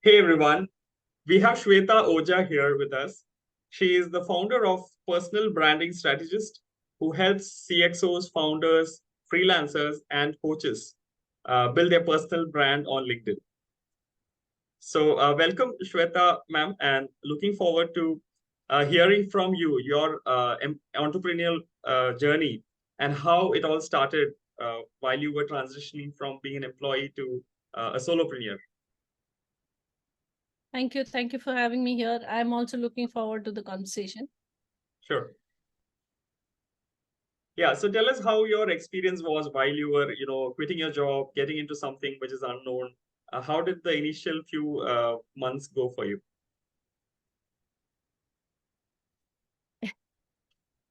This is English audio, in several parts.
Hey everyone, we have Shweta Ojha here with us. She is the founder of Personal Branding Strategist, who helps CXOs, founders, freelancers, and coaches build their personal brand on LinkedIn. So, welcome, Shweta, ma'am, and looking forward to hearing from you your entrepreneurial journey and how it all started while you were transitioning from being an employee to a solopreneur. Thank you. Thank you for having me here. I'm also looking forward to the conversation. Sure. Yeah, so tell us how your experience was while you were, quitting your job, getting into something which is unknown. How did the initial few months go for you?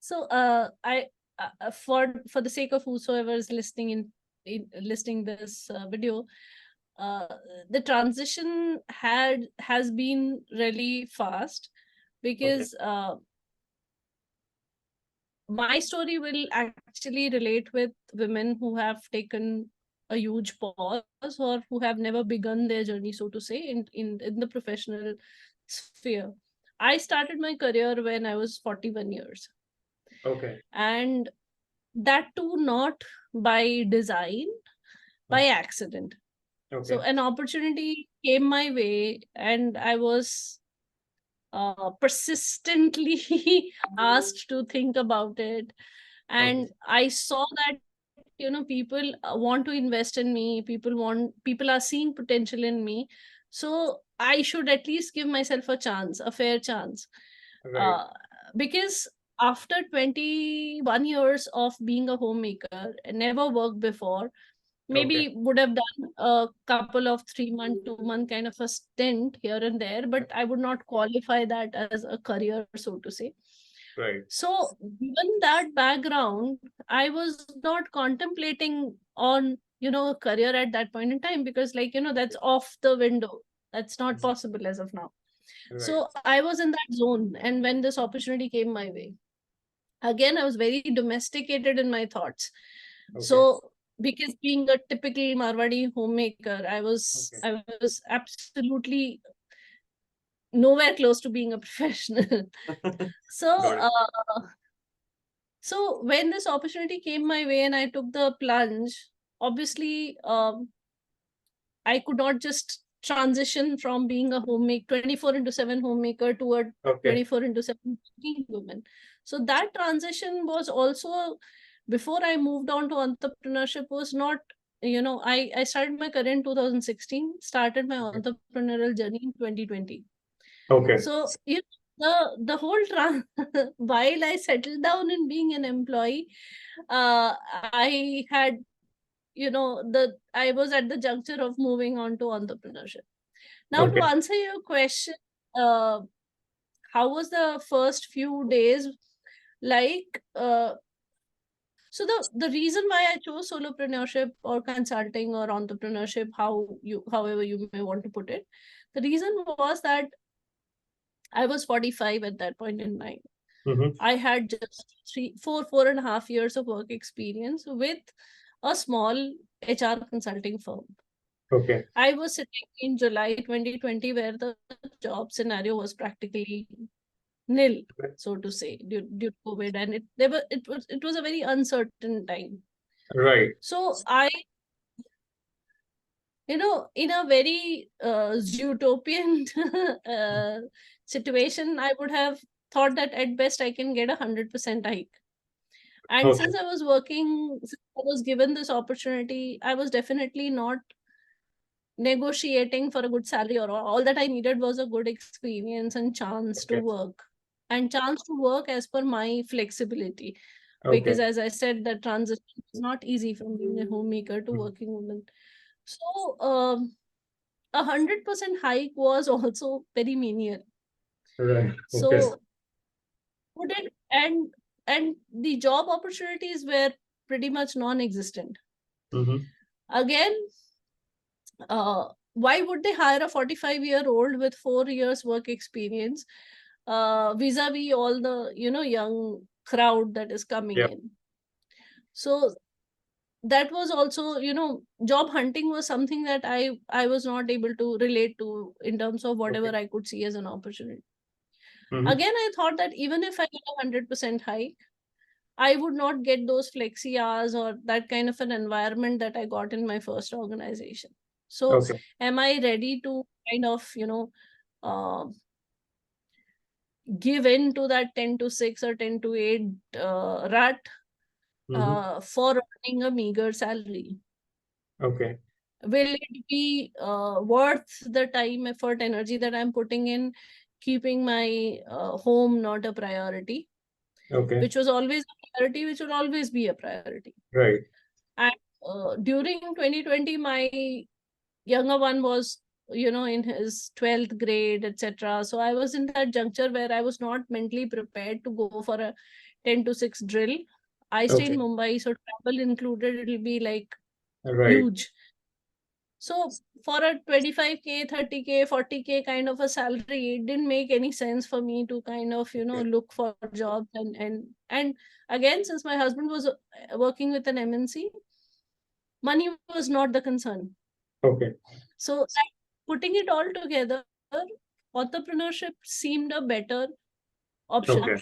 So, I for the sake of whosoever is listening in listening this video, uh, the transition has been really fast Okay. because my story will actually relate with women who have taken a huge pause or who have never begun their journey, so to say, in the professional sphere. I started my career when I was 41 years, Okay. and that too not by design, by accident. So Okay. an opportunity came my way, and I was persistently asked to think about it. Okay. And I saw that people want to invest in me, people are seeing potential in me, so I should at least give myself a chance, a fair chance. Right. uh, because after 21 years of being a homemaker, never worked before, Okay. maybe would have done a couple of 3-month 2-month kind of a stint here and there, but I would not qualify that as a career, so to say. Right. So given that background, I was not contemplating on a career at that point in time, because that's off the window, that's not possible as of now. Right. So I was in that zone, and when this opportunity came my way, again I was very domesticated in my thoughts. Okay. So because being a typical Marwadi homemaker, i was Okay. i was absolutely nowhere close to being a professional. so Got it. uh, so when this opportunity came my way and I took the plunge, obviously I could not just transition from being a homemaker 24 into 7 homemaker to a Okay. 24 into 7 working woman. So that transition was also, before I moved on to entrepreneurship, was not, I started my career in 2016, started my Okay. entrepreneurial journey in 2020. Okay. So the whole while I settled down in being an employee, I had, I was at the juncture of moving on to entrepreneurship. Now, to Okay. answer your question, uh, how was the first few days like? So the reason why I chose solopreneurship or consulting or entrepreneurship, however you may want to put it, the reason was that I was 45 at that point in time. Mm-hmm. I had just 4.5 years of work experience with a small HR consulting firm. Okay. I was sitting in July 2020 where the job scenario was practically nil, so to say, due to COVID, and it was a very uncertain time. Right. So I, in a very utopian uh, situation, I would have thought that at best I can get 100% hike. And Okay. since I was given this opportunity, I was definitely not negotiating for a good salary, or all that I needed was a good experience and chance to Okay. work, and chance to work as per my flexibility. Because Okay. as I said, the transition is not easy from being a homemaker to Mhm. working woman. So 100% hike was also very menial. Right. Okay. So would it and the job opportunities were pretty much non-existent. Mm-hmm. Again, why would they hire a 45-year-old with 4 years work experience vis-a-vis all the young crowd that is coming Yeah. in? So that was also, job hunting was something that I was not able to relate to in terms of whatever Okay. I could see as an opportunity. Mm-hmm. Again, I thought that even if I get a 100% hike, I would not get those flexi hours or that kind of an environment that I got in my first organization. So, Okay. am I ready to kind of, uh, give in to that 10 to 6 or 10 to 8 rut Mm-hmm. for earning a meager salary? Okay. Will it be worth the time, effort, energy that I'm putting in, keeping my home not a priority, Okay. which was always a priority, which will always be a priority. Right. And during 2020, my younger one was, in his 12th grade, etc. So I was in that juncture where I was not mentally prepared to go for a 10 to 6 drill. I stay in Okay. Mumbai, so travel included, it'll be like Right. huge. So for a 25K, 30K, 40K kind of a salary, it didn't make any sense for me to kind of, Okay. look for jobs. And again, since my husband was working with an MNC, money was not the concern. Okay. So putting it all together, entrepreneurship seemed a better option. Okay.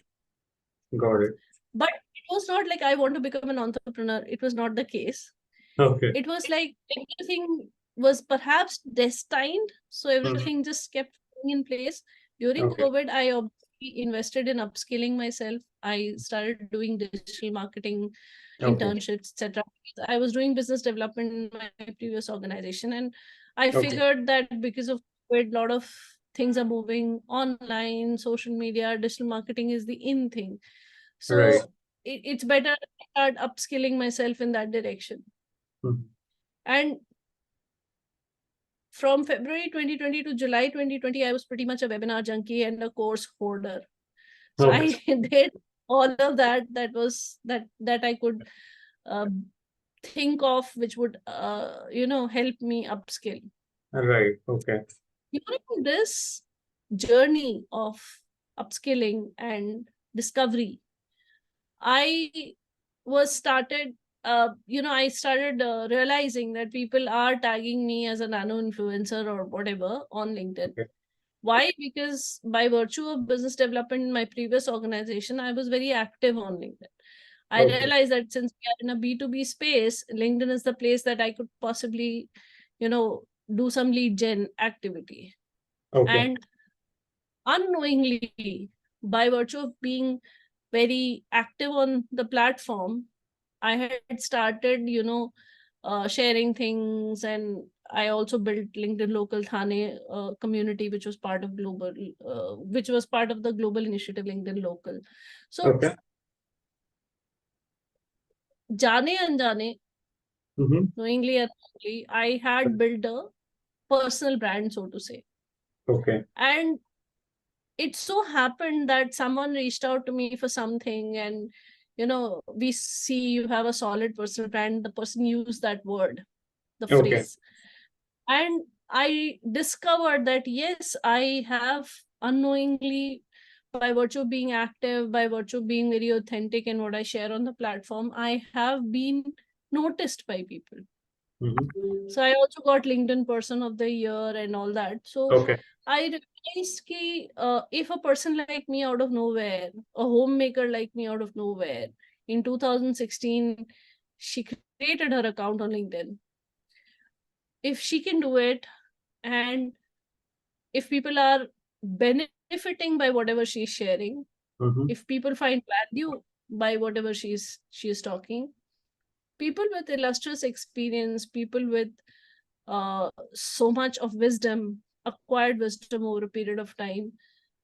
Got it. But it was not like I want to become an entrepreneur. It was not the case. Okay. It was like everything was perhaps destined, so Mm-hmm. everything just kept falling in place. During Okay. COVID, I obviously invested in upskilling myself. I started doing digital marketing Okay. internships, etc. I was doing business development in my previous organization, and I Okay. figured that because of COVID, a lot of things are moving online, social media, digital marketing is the in thing. Right. So it's better to start upskilling myself in that direction. Mm-hmm. And from February 2020 to July 2020, I was pretty much a webinar junkie and a course hoarder. So Okay. I did all of that I could uh, think of, which would help me upskill. Right. Okay. During this journey of upskilling and discovery, I was started I started realizing that people are tagging me as a nano influencer or whatever on LinkedIn. Okay. Why? Because by virtue of business development in my previous organization, I was very active on LinkedIn. I Okay. realized that since we are in a B2B space, LinkedIn is the place that I could possibly, do some lead gen activity. Okay. And unknowingly, by virtue of being very active on the platform, I had started, sharing things, and I also built LinkedIn Local Thane community, which was part of which was part of the global initiative LinkedIn Local. So, Okay. jane anjane, Mm-hmm. knowingly or unknowingly, I had built a personal brand, so to say. Okay. And it so happened that someone reached out to me for something, and we see you have a solid personal brand. The person used that word, the Okay. phrase, and I discovered that yes, I have unknowingly, by virtue of being active, by virtue of being very authentic in what I share on the platform, I have been noticed by people. Mm-hmm. So I also got LinkedIn Person of the Year and all that. So Okay. I realized ki, if a person like me out of nowhere, a homemaker like me out of nowhere, in 2016, she created her account on LinkedIn. If she can do it, and if people are benefiting by whatever she's sharing, Mm-hmm. if people find value by whatever she's talking, people with illustrious experience, people with so much of wisdom, acquired wisdom over a period of time,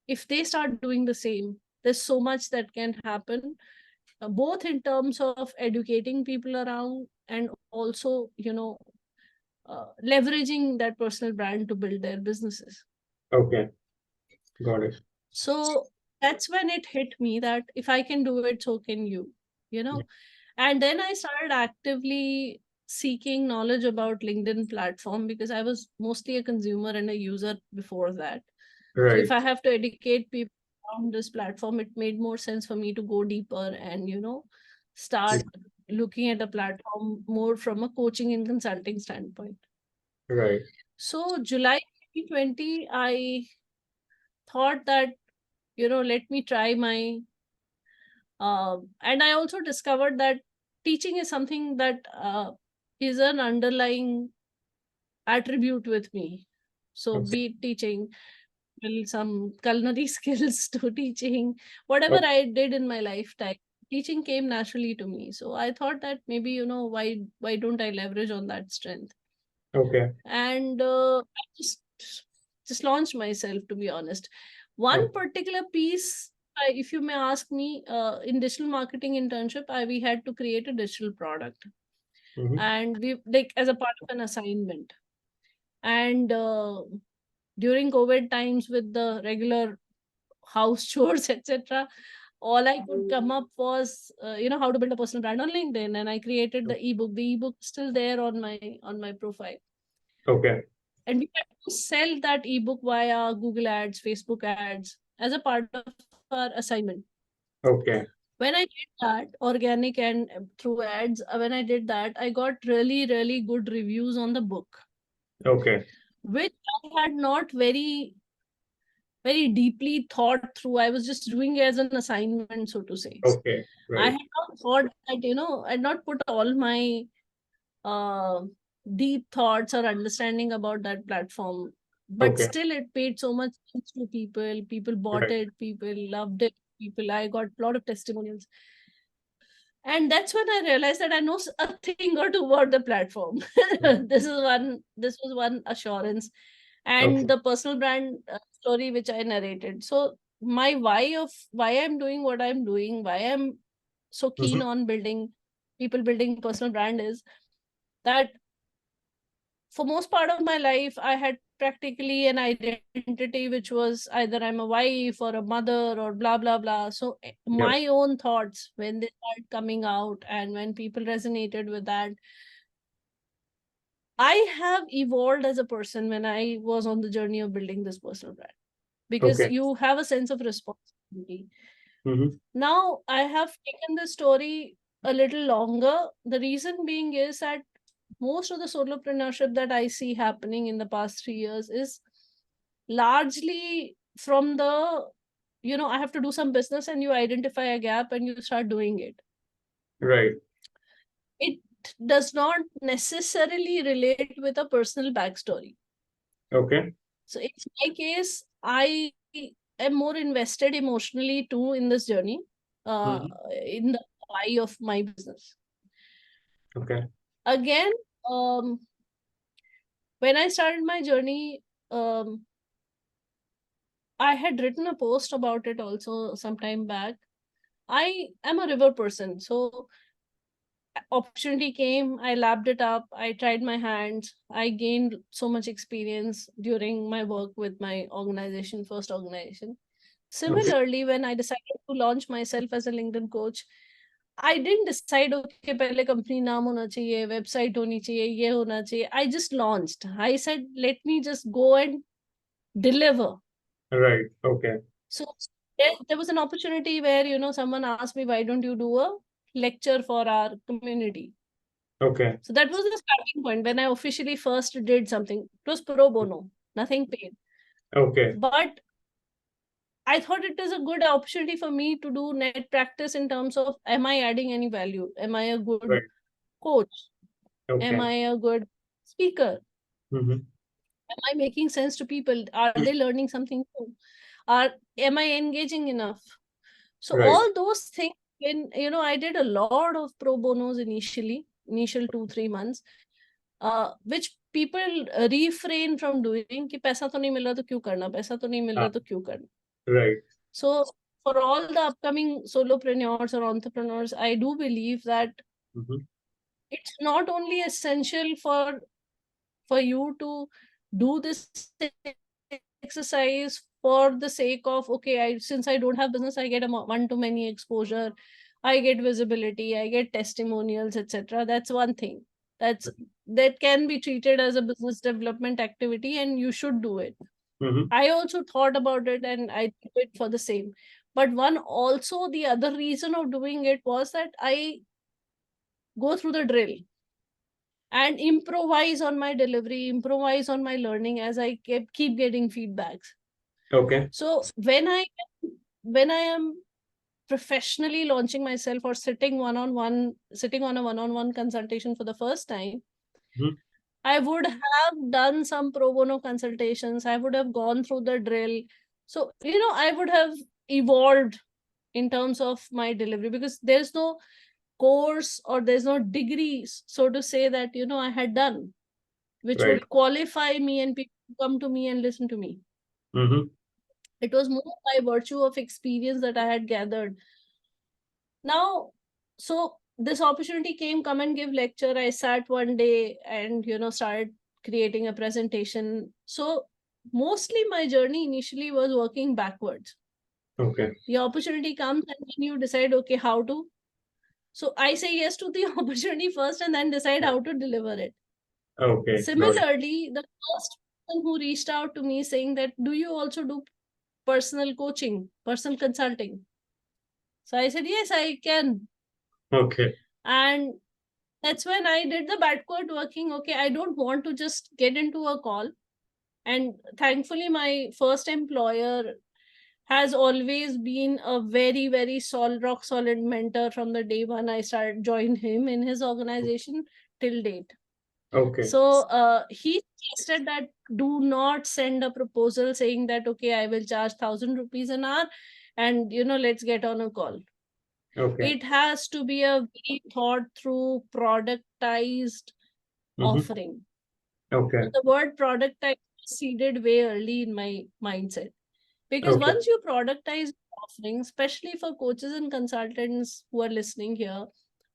if they start doing the same, there's so much that can happen, both in terms of educating people around and also, leveraging that personal brand to build their businesses. Okay. Got it. So that's when it hit me that if I can do it, so can you, you Yeah. know. And then I started actively seeking knowledge about LinkedIn platform because I was mostly a consumer and a user before that. So if Right. I have to educate people on this platform, it made more sense for me to go deeper and, start Mm-hmm. looking at a platform more from a coaching and consulting standpoint. Right. So July 2020, I thought that, let me try my and I also discovered that teaching is something that is an underlying attribute with me. So Okay. be it teaching, well, some culinary skills to teaching, whatever Okay. I did in my lifetime, teaching came naturally to me. So I thought that maybe, why don't I leverage on that strength? Okay. And I just launched myself, to be honest. One Okay. particular piece, if you may ask me, in digital marketing internship, we had to create a digital product, Mm-hmm. and we, like, as a part of an assignment. And during COVID times, with the regular house chores, etc., all I could come up was, how to build a personal brand on LinkedIn, and I created the ebook. The ebook is still there on my profile, Okay. and we had to sell that ebook via Google Ads, Facebook Ads, as a part of our assignment. Okay. When I did that, organic and through ads, when I did that, I got really, really good reviews on the book, Okay. which I had not very deeply thought through. I was just doing it as an assignment, so to say. Okay. I Right. had not thought that, I had not put all my uh, deep thoughts or understanding about that platform. But Okay. still, it paid so much sense to people. People bought Right. it. People loved it. I got a lot of testimonials. And that's when I realized that I know a thing or two about the platform. This was one assurance. And Okay. the personal brand story which I narrated. So my why I'm doing what I'm doing, why I'm so Mm-hmm. keen on building personal brand, is that for most part of my life I had practically an identity which was either I'm a wife or a mother or blah blah blah. So Yep. my own thoughts, when they started coming out and when people resonated with that, I have evolved as a person when I was on the journey of building this personal brand, because Okay. you have a sense of responsibility. Mm-hmm. Now I have taken the story a little longer. The reason being is that most of the solopreneurship that I see happening in the past 3 years is largely from the, I have to do some business, and you identify a gap and you start doing it. Right. It does not necessarily relate with a personal backstory. Okay. So in my case, I am more invested emotionally too in this journey, uh, Mm-hmm. in the eye of my business. Okay. Again, when I started my journey, I had written a post about it also some time back. I am a river person. So opportunity came, I lapped it up, I tried my hands, I gained so much experience during my work with my organization, first organization. Okay. Similarly, when I decided to launch myself as a LinkedIn coach, I didn't decide, okay, पहले company नाम होना चाहिए, website होनी चाहिए, ये होना चाहिए. I just launched. I said, let me just go and deliver. Right. Okay. So there was an opportunity where, someone asked me, why don't you do a lecture for our community? Okay. So that was the starting point when I officially first did something. It was pro bono, nothing paid. Okay. But I thought it is a good opportunity for me to do net practice in terms of, am I adding any value? Am I a good Right. coach? Am Okay. I a good speaker? Mm-hmm. Am I making sense to people? Are they learning something new? Am I engaging enough? So Right. all those things, when I did a lot of pro bonos initial 2-3 months, which people refrain from doing, कि पैसा तो नहीं मिल रहा तो क्यों करना, पैसा तो नहीं मिल Ah, रहा तो क्यों करना. right. So for all the upcoming solopreneurs or entrepreneurs, I do believe that Mm-hmm. it's not only essential for you to do this exercise for the sake of, okay, since I don't have business, I get a one to many exposure, I get visibility, I get testimonials, etc. That's one thing. That can be treated as a business development activity, and you should do it. Mm-hmm. I also thought about it and I did it for the same. But the other reason of doing it was that go through the drill and improvise on my delivery, improvise on my learning as I keep getting feedbacks. Okay. So when I am professionally launching myself or sitting on a one-on-one consultation for the first time, Mhm. I would have done some pro bono consultations. I would have gone through the drill. So, I would have evolved in terms of my delivery, because there's no course or there's no degree, so to say, that, I had done, which Right. would qualify me and people come to me and listen to me. Mm-hmm. It was more by virtue of experience that I had gathered. Now, so this opportunity came, come and give lecture. I sat one day and, started creating a presentation. So mostly my journey initially was working backwards. Okay. The opportunity comes and then you decide, okay, how to. So I say yes to the opportunity first and then decide how to deliver it. Okay. Got it. Similarly, the first person who reached out to me saying that, do you also do personal coaching, personal consulting? So I said, yes, I can. Okay. And that's when I did the backward working. Okay, I don't want to just get into a call. And thankfully, my first employer has always been a very, very rock solid mentor from the day one I started joined him in his organization till date. Okay. So he suggested that do not send a proposal saying that, okay, I will charge 1,000 rupees an hour and, let's get on a call. Okay. It has to be a very thought through productized Mm-hmm. offering. Okay. So the word productize seeded way early in my mindset, because Okay. once you productize offering, especially for coaches and consultants who are listening here,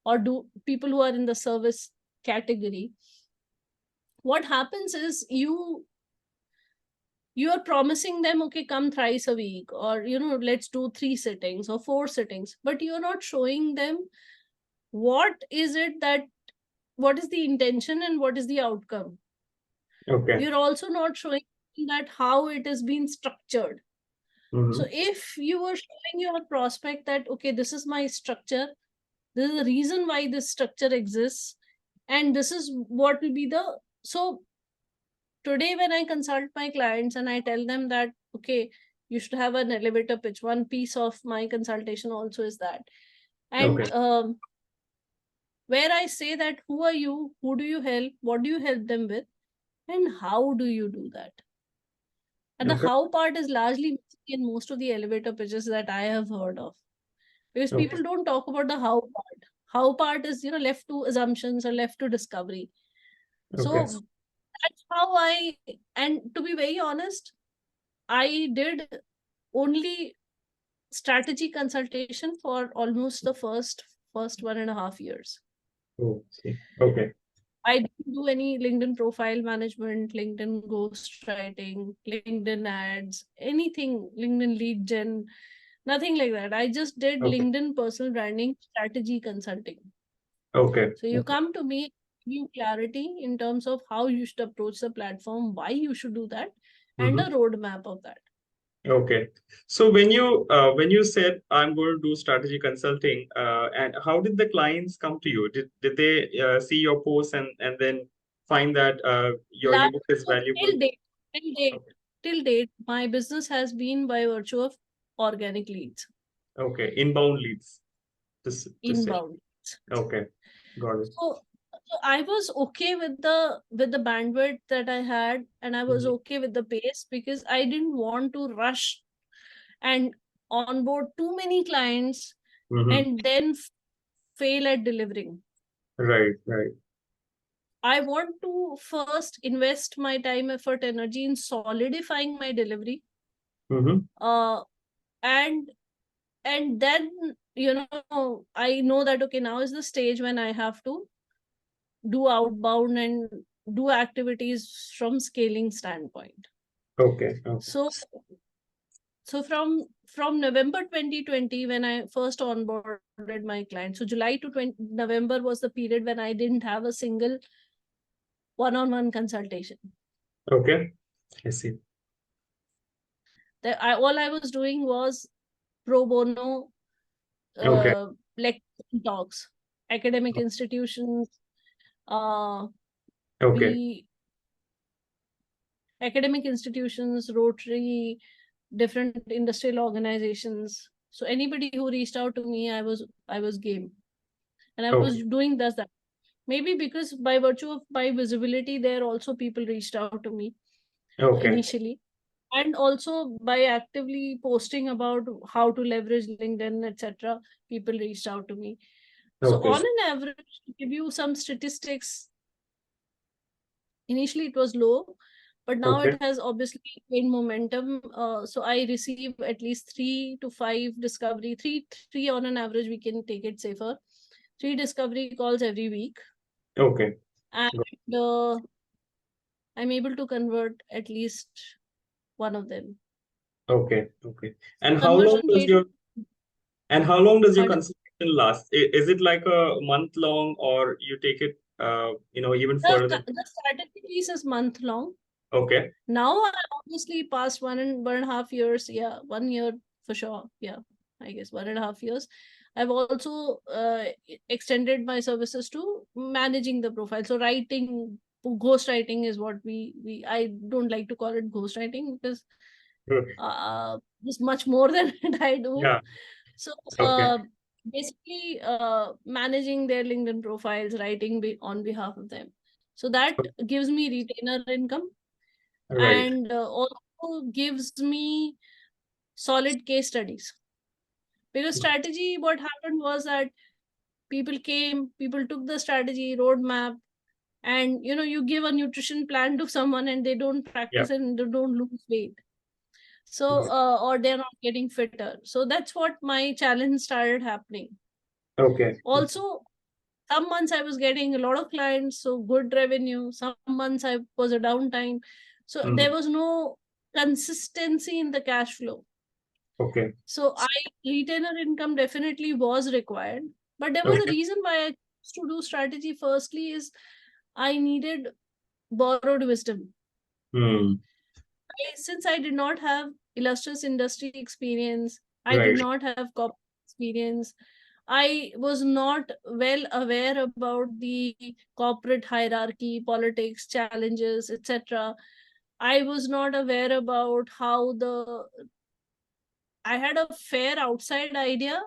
or do people who are in the service category, what happens is you are promising them, okay, come thrice a week, or let's do 3 sittings or 4 sittings, but you're not showing them what is it that what is the intention and what is the outcome. Okay. You're also not showing that how it is being structured. So Mm-hmm. if you were showing your prospect that, okay, this is my structure, this is the reason why this structure exists, and this is what will be the. So today when I consult my clients and I tell them that, okay, you should have an elevator pitch, one piece of my consultation also is that. And Okay. where I say that, who are you, who do you help, what do you help them with, and how do you do that. And the Okay. how part is largely missing in most of the elevator pitches that I have heard of, because Okay. people don't talk about the how part. How part is, left to assumptions or left to discovery. Okay. So that's how and to be very honest, I did only strategy consultation for almost the first 1.5 years. Oh, see. Okay. I didn't do any LinkedIn profile management, LinkedIn ghostwriting, LinkedIn ads, anything, LinkedIn lead gen, nothing like that. I just did Okay. LinkedIn personal branding strategy consulting. Okay. So you Okay. come to me, give you clarity in terms of how you should approach the platform, why you should do that, and a Mm-hmm. roadmap of that. Okay. So when you said I'm going to do strategy consulting, and how did the clients come to you? Did they see your post and then find that your Last, ebook is so valuable? till date, Okay. till date, my business has been by virtue of organic leads, Okay. Inbound leads to say. inbound. Okay. Got it. So I was okay with the bandwidth that I had, and I was Mm-hmm. okay with the pace, because I didn't want to rush and onboard too many clients Mm-hmm. and then fail at delivering. Right. Right. I want to first invest my time, effort, energy in solidifying my delivery, Mm-hmm. uh, and then I know that, okay, now is the stage when I have to do outbound and do activities from scaling standpoint. Okay. Okay. So from November 2020, when I first onboarded my client, so July to November was the period when I didn't have a single one-on-one consultation. Okay. I see. All I was doing was pro bono Okay. lecture talks. academic institutions, Okay. academic institutions, Rotary, different industrial organizations. So anybody who reached out to me, I was game, and I was Okay. doing that. Maybe because by virtue of my visibility, there also people reached out to me Okay. initially, and also by actively posting about how to leverage LinkedIn, etc. People reached out to me. So Okay. on an average, to give you some statistics, initially it was low, but now it Okay. has obviously gained momentum. So I receive at least 3 to 5 discovery, three on an average. We can take it safer. 3 discovery calls every week, Okay. and uh, I'm able to convert at least one of them. Okay. Okay. And how long Conversion does rate, your and how long does your pardon? consultation last? Is it like a month long, or you take it even further than? The strategy piece is month long. Okay. Now I obviously past 1.5 years. Yeah, 1 year for sure. Yeah, I guess 1.5 years. I've also extended my services to managing the profile. So writing, ghost writing is what we I don't like to call it ghost writing, because Good. there's much more than I do. Yeah. So Okay. basically managing their LinkedIn profiles, writing on behalf of them. So that gives me retainer income, Right. and also gives me solid case studies. Because strategy, what happened was that people took the strategy roadmap, and you give a nutrition plan to someone and they don't Yeah. practice and they don't lose weight. So or they're not getting fitter. So that's what my challenge started happening. Okay. Also, some months I was getting a lot of clients, so good revenue. Some months I was a downtime. So there Mhm. was no consistency in the cash flow. Okay. So retainer income definitely was required. But there was a Okay. reason why I chose to do strategy. Firstly, is I needed borrowed wisdom. Hmm. Since I did not have illustrious industry experience, I did Right. not have corporate experience, I was not well aware about the corporate hierarchy, politics, challenges, etc. I was not aware about how I had a fair outside idea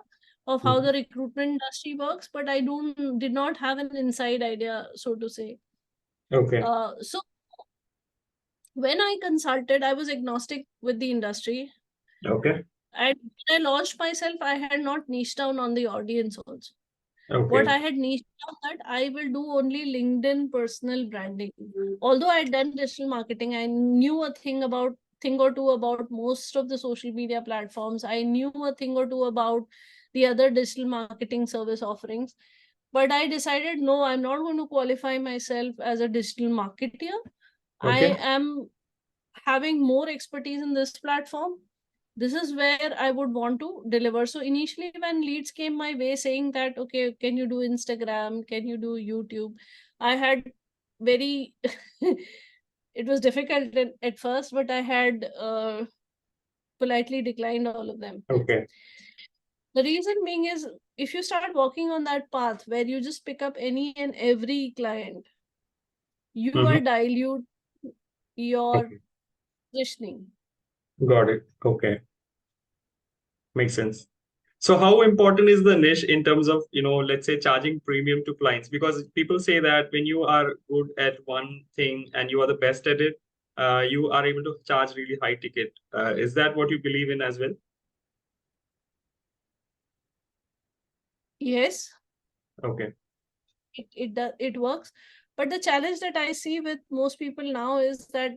of how Mhm. the recruitment industry works, but I did not have an inside idea, so to say. Okay. So when I consulted, I was agnostic with the industry. Okay. And when I launched myself, I had not niched down on the audience also. What Okay. I had niched down, that I will do only LinkedIn personal branding. Although I had done digital marketing, I knew a thing or two about most of the social media platforms. I knew a thing or two about the other digital marketing service offerings. But I decided, no, I'm not going to qualify myself as a digital marketer. I Okay. am having more expertise in this platform. This is where I would want to deliver. So initially, when leads came my way saying that, okay, can you do Instagram, can you do YouTube, I had very it was difficult at first, but I had politely declined all of them. Okay. The reason being is, if you start walking on that path where you just pick up any and every client, you Mm-hmm. are dilute your Okay. positioning. Got it. Okay. Makes sense. So how important is the niche in terms of, let's say charging premium to clients? Because people say that when you are good at one thing and you are the best at it, you are able to charge really high ticket. Is that what you believe in as well? Yes, Okay. it works, but the challenge that I see with most people now is that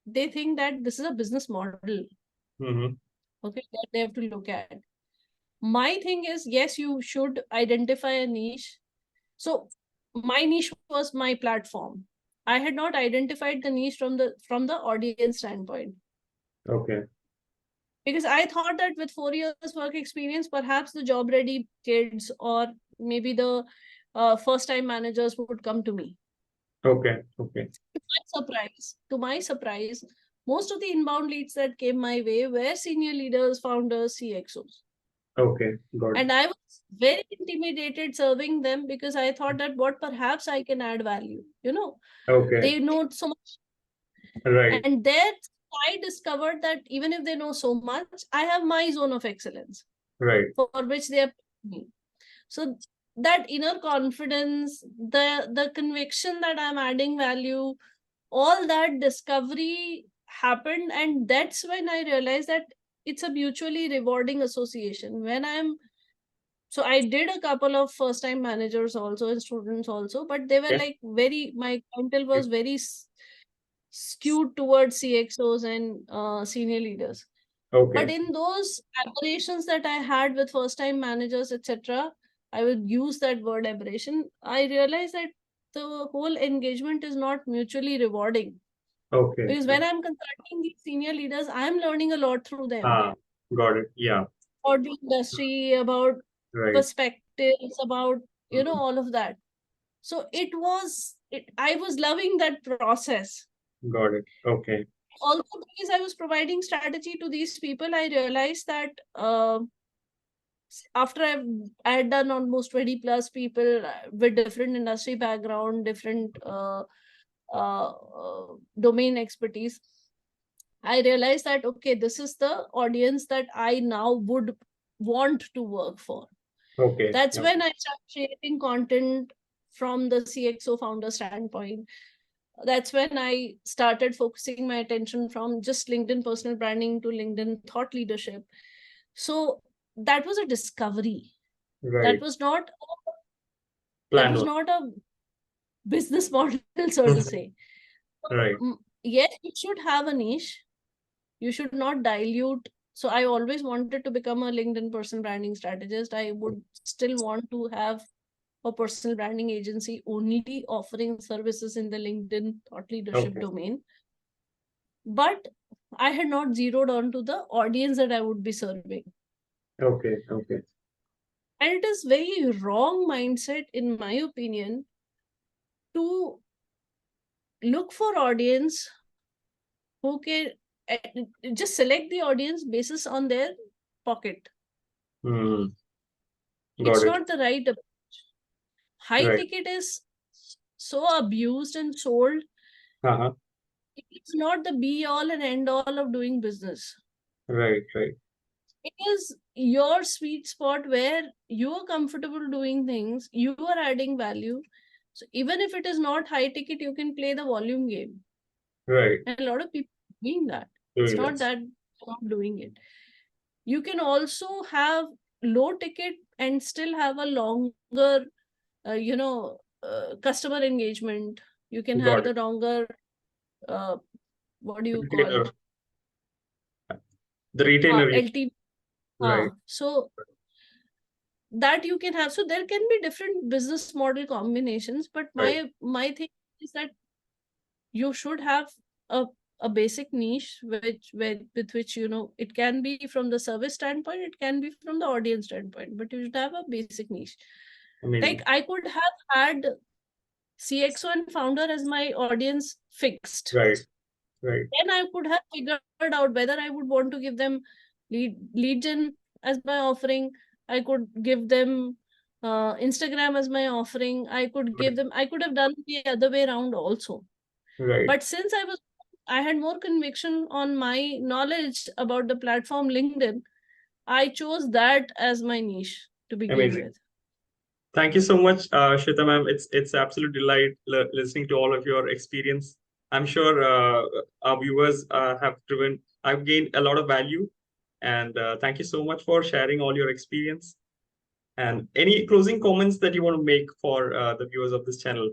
they think that this is a business model, Mm-hmm. okay, that they have to look at. My thing is, yes, you should identify a niche. So my niche was my platform. I had not identified the niche from the audience standpoint, Okay. because I thought that with 4 years work experience, perhaps the job ready kids or maybe the first time managers would come to me. Okay. Okay. To my surprise, most of the inbound leads that came my way were senior leaders, founders, CXOs. Okay, got it. And I was very intimidated serving them because I thought that what perhaps I can add value. Okay, They know so much. right, And there I discovered that even if they know so much, I have my zone of excellence right, for which they are paying me. So that inner confidence, the conviction that I'm adding value, all that discovery happened, and that's when I realized that it's a mutually rewarding association. So I did a couple of first time managers also and students also, but they were okay, like my clientele was very skewed towards CXOs and senior leaders. But okay, in those aberrations that I had with first time managers, etc., I would use that word aberration. I realized that the whole engagement is not mutually rewarding, okay. because when I'm consulting these senior leaders, I'm learning a lot through them Ah, got it. Yeah, about the industry, about right. perspectives, about Mhm. all of that. So I was loving that process. Got it. Okay, Also, because I was providing strategy to these people, I realized that after I had done almost 20 plus people with different industry background, different domain expertise, I realized that okay, this is the audience that I now would want to work for. okay, That's okay, when I started creating content from the CXO founder standpoint. That's when I started focusing my attention from just LinkedIn personal branding to LinkedIn thought leadership. So that was a discovery. right. That was not that Planned was one. not a business model, so to say. Right. Yes, you should have a niche. You should not dilute. So I always wanted to become a LinkedIn personal branding strategist. I would still want to have a personal branding agency only offering services in the LinkedIn thought leadership Okay, domain. But I had not zeroed on to the audience that I would be serving. okay, okay. And it is very wrong mindset, in my opinion, to look for audience who can eh, just select the audience basis on their pocket. Hmm. Got It's it. not the right approach. High Right. ticket is so abused and sold. Uh-huh. It's not the be all and end all of doing business. Right, right, It is your sweet spot where you are comfortable doing things, you are adding value. So even if it is not high ticket, you can play the volume game. right. And a lot of people are doing that. It's Doing not that. that not doing it. You can also have low ticket and still have a longer, customer engagement. You can have Got it. the longer, uh, what do you call, Retailer. The retainer. LT. Right, So that you can have. So there can be different business model combinations, but right, my thing is that you should have a a basic niche with which it can be from the service standpoint, it can be from the audience standpoint, but you should have a basic niche. Like amazing. I could have had CXO and founder as my audience fixed. Right, right, Then I could have figured out whether I would want to give them lead gen as my offering. I could give them Instagram as my offering. I could have done the other way around also. right. But since I had more conviction on my knowledge about the platform LinkedIn, I chose that as my niche to begin Amazing. with. Thank you so much, Shweta ma'am. It's absolute delight listening to all of your experience. I'm sure our viewers have gained a lot of value. And thank you so much for sharing all your experience. And any closing comments that you want to make for the viewers of this channel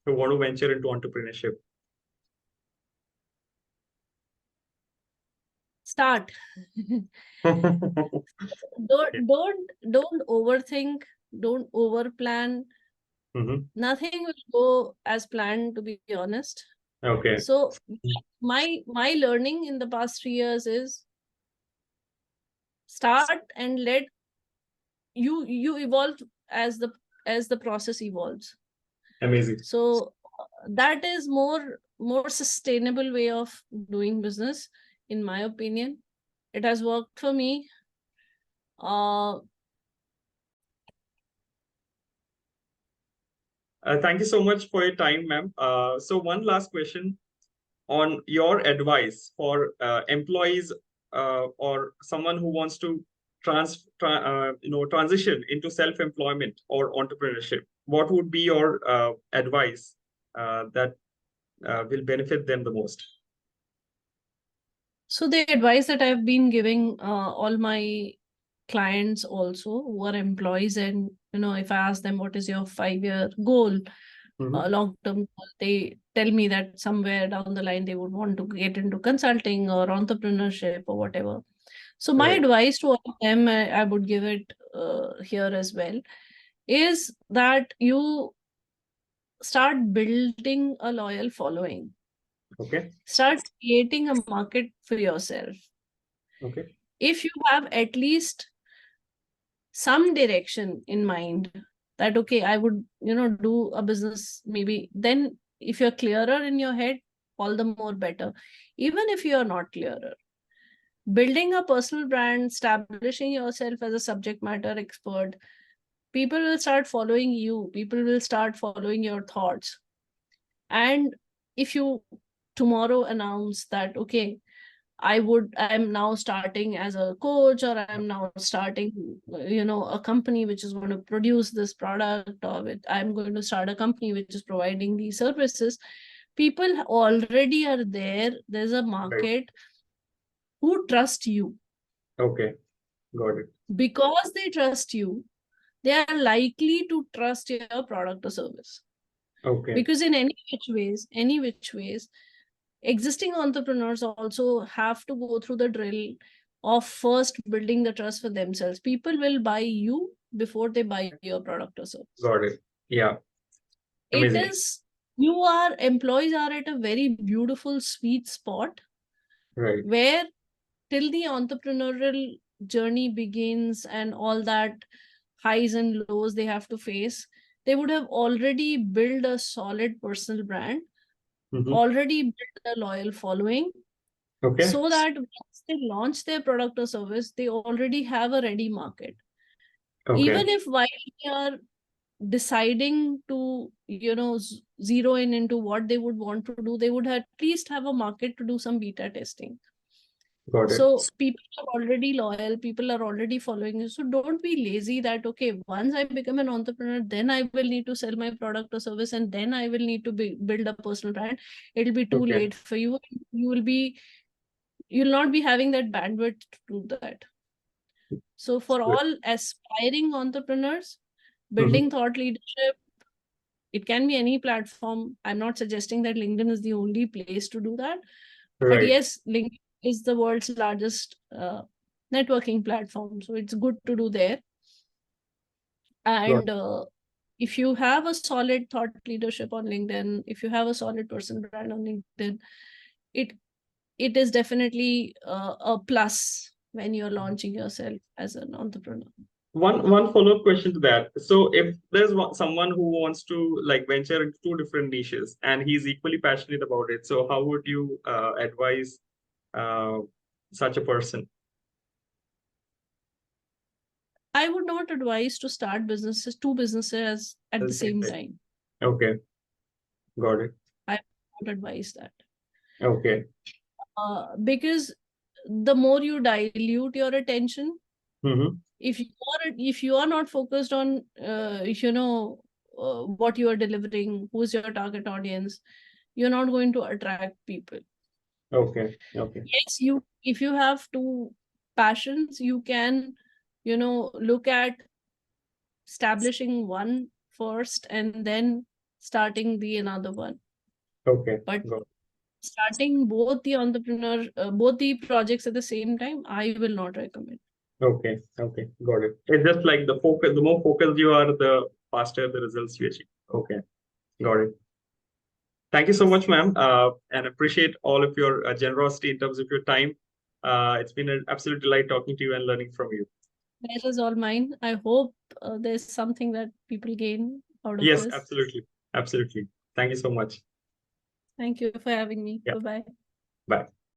who want to venture into entrepreneurship? Start. Don't overthink, don't overplan. Mhm. Nothing will go as planned, to be honest. Okay. So my learning in the past 3 years is start and let you evolve as the process evolves. Amazing. So that is more sustainable way of doing business, in my opinion. It has worked for me. Thank you so much for your time, ma'am. So one last question on your advice for employees or someone who wants to transition into self-employment or entrepreneurship. What would be your advice that will benefit them the most? So the advice that I've been giving all my clients also who are employees, and if I ask them what is your 5-year goal, long-term goal, they tell me that somewhere down the line they would want to get into consulting or entrepreneurship or whatever. So my Right. advice to all of them, I would give it here as well, is that you start building a loyal following. Okay. Start creating a market for yourself. Okay. If you have at least some direction in mind that, okay, I would, do a business maybe, then if you're clearer in your head, all the more better. Even if you are not clearer, building a personal brand, establishing yourself as a subject matter expert, people will start following you, people will start following your thoughts. And if you tomorrow announce that, okay, I'm now starting as a coach, or I'm now starting, a company which is going to produce this product, or I'm going to start a company which is providing these services, people already are there. There's a Right. market who trust you. Okay. Got it. Because they trust you, they are likely to trust your product or service. Okay. Because in any which ways, existing entrepreneurs also have to go through the drill of first building the trust for themselves. People will buy you before they buy your product or service. Got it. Yeah. It Amazing. is, employees are at a very beautiful sweet spot, Right. where till the entrepreneurial journey begins and all that highs and lows they have to face, they would have already built a solid personal brand, already built a loyal following, Okay. so that once they launch their product or service, they already have a ready market. Okay. Even if while they are deciding to, zero in into what they would want to do, they would at least have a market to do some beta testing. Got it. So people are already loyal, people are already following you. So don't be lazy that, okay, once I become an entrepreneur, then I will need to sell my product or service, and then I will need to build a personal brand. It'll be too Okay. late for you. You'll not be having that bandwidth to do that. So for Good. all aspiring entrepreneurs, building thought leadership, it can be any platform. I'm not suggesting that LinkedIn is the only place to do that. But Right. yes, LinkedIn is the world's largest networking platform. So it's good to do there. And if you have a solid thought leadership on LinkedIn, if you have a solid personal brand on LinkedIn, it is definitely a plus when you're launching yourself as an entrepreneur. One follow-up question to that. So if there's someone who wants to like venture into two different niches and he's equally passionate about it, so how would you advise such a person? I would not advise to start two businesses at the same time. Okay. Got it. I would not advise that. Okay. Because the more you dilute your attention, if you are not focused on what you are delivering, who's your target audience, you're not going to attract people. Okay. Okay. Yes, if you have two passions, you can look at establishing one first and then starting the another one. Okay. But Got it. starting both the projects at the same time, I will not recommend. Okay. Okay. Got it. It's just like the focus, the more focused you are, the faster the results you achieve. Okay. Got it. Thank you so much, ma'am, and appreciate all of your generosity in terms of your time. It's been an absolute delight talking to you and learning from you. That is all mine. I hope there's something that people gain out of Yes, this. absolutely. Absolutely. Thank you so much. Thank you for having me. Yeah. Bye-bye. Bye.